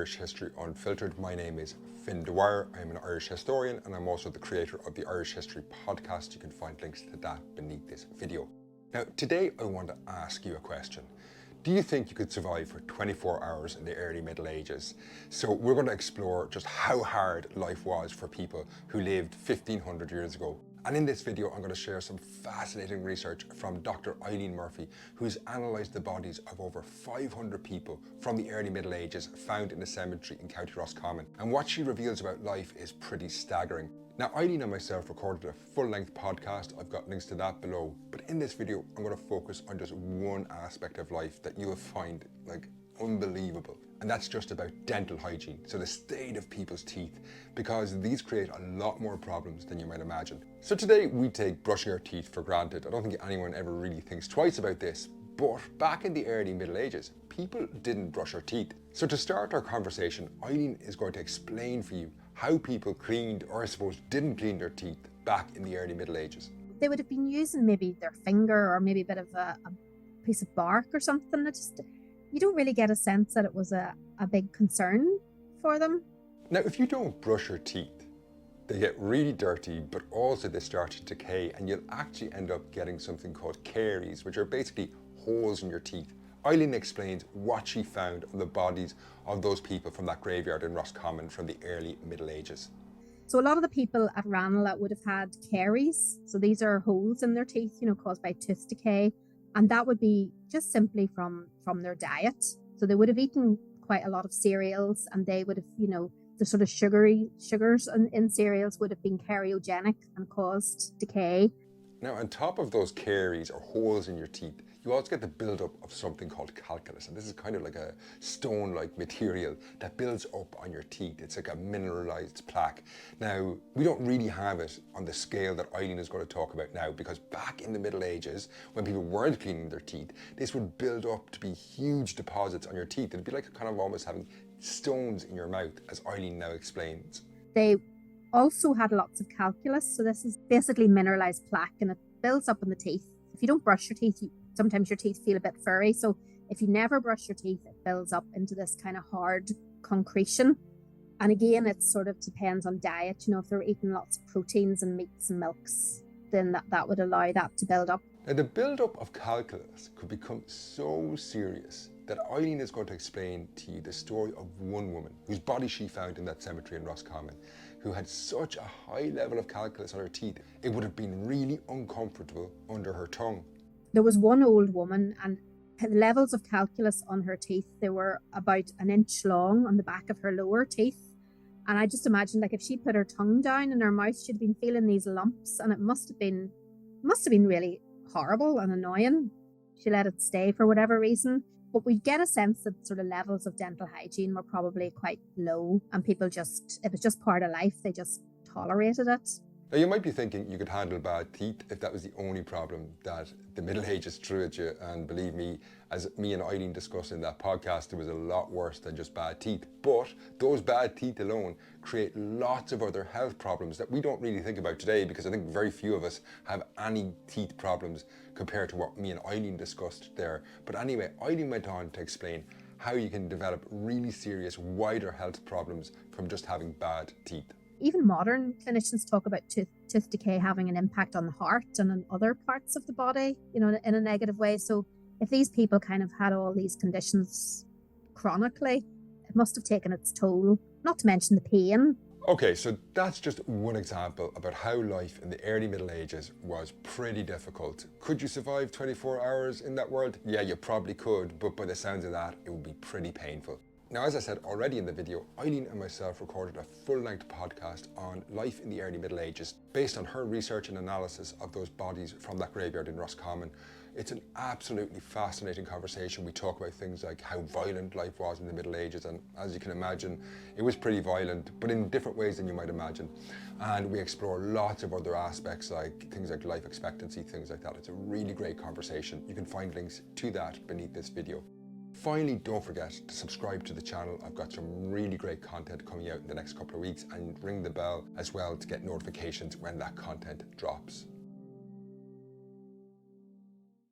Irish History Unfiltered. My name is Finn Dwyer. I'm an Irish historian and I'm also the creator of the Irish History podcast. You can find links to that beneath this video. Now, today I want to ask you a question. Do you think you could survive for 24 hours in the early Middle Ages? So we're going to explore just how hard life was for people who lived 1500 years ago. And in this video, I'm going to share some fascinating research from Dr. Eileen Murphy, who's analysed the bodies of over 500 people from the early Middle Ages found in a cemetery in County Roscommon. And what she reveals about life is pretty staggering. Now, Eileen and myself recorded a full-length podcast. I've got links to that below. But in this video, I'm going to focus on just one aspect of life that you will find unbelievable. And that's just about dental hygiene, so the state of people's teeth, because these create a lot more problems than you might imagine. So today we take brushing our teeth for granted. I don't think anyone ever really thinks twice about this, but back in the early Middle Ages, people didn't brush their teeth. So to start our conversation, Eileen is going to explain for you how people cleaned, or I suppose didn't clean their teeth back in the early Middle Ages. They would have been using maybe their finger or maybe a bit of a piece of bark or something. You don't really get a sense that it was a big concern for them. Now, if you don't brush your teeth, they get really dirty, but also they start to decay, and you'll actually end up getting something called caries, which are basically holes in your teeth. Eileen explains what she found on the bodies of those people from that graveyard in Roscommon from the early Middle Ages. So a lot of the people at Ranelagh would have had caries. So these are holes in their teeth, caused by tooth decay. And that would be just simply from their diet. So they would have eaten quite a lot of cereals, and they would have, the sort of sugars in cereals would have been cariogenic and caused decay. Now, on top of those caries or holes in your teeth, you also get the buildup of something called calculus. And this is kind of like a stone-like material that builds up on your teeth. It's like a mineralized plaque. Now, we don't really have it on the scale that Eileen is going to talk about now, because back in the Middle Ages, when people weren't cleaning their teeth, this would build up to be huge deposits on your teeth. It'd be like kind of almost having stones in your mouth, as Eileen now explains. They also had lots of calculus. So this is basically mineralized plaque, and it builds up in the teeth. If you don't brush your teeth, sometimes your teeth feel a bit furry. So if you never brush your teeth, it builds up into this kind of hard concretion. And again, it sort of depends on diet. If they're eating lots of proteins and meats and milks, then that would allow that to build up. Now, the build-up of calculus could become so serious that Eileen is going to explain to you the story of one woman whose body she found in that cemetery in Roscommon, who had such a high level of calculus on her teeth, it would have been really uncomfortable under her tongue. There was one old woman, and the levels of calculus on her teeth, they were about an inch long on the back of her lower teeth. And I just imagined, if she put her tongue down in her mouth, she'd been feeling these lumps, and it must have been really horrible and annoying. She let it stay for whatever reason. But we get a sense that sort of levels of dental hygiene were probably quite low, and it was just part of life. They just tolerated it. Now, you might be thinking you could handle bad teeth if that was the only problem that the Middle Ages threw at you. And believe me, as me and Eileen discussed in that podcast, it was a lot worse than just bad teeth. But those bad teeth alone create lots of other health problems that we don't really think about today, because I think very few of us have any teeth problems compared to what me and Eileen discussed there. But anyway, Eileen went on to explain how you can develop really serious, wider health problems from just having bad teeth. Even modern clinicians talk about tooth decay having an impact on the heart and on other parts of the body, in a negative way. So if these people kind of had all these conditions chronically, it must have taken its toll, not to mention the pain. Okay, so that's just one example about how life in the early Middle Ages was pretty difficult. Could you survive 24 hours in that world? Yeah, you probably could, but by the sounds of that, it would be pretty painful. Now, as I said already in the video, Eileen and myself recorded a full-length podcast on life in the early Middle Ages based on her research and analysis of those bodies from that graveyard in Roscommon. It's an absolutely fascinating conversation. We talk about things like how violent life was in the Middle Ages, and as you can imagine, it was pretty violent, but in different ways than you might imagine. And we explore lots of other aspects, like things like life expectancy, things like that. It's a really great conversation. You can find links to that beneath this video. Finally, don't forget to subscribe to the channel. I've got some really great content coming out in the next couple of weeks, and ring the bell as well to get notifications when that content drops.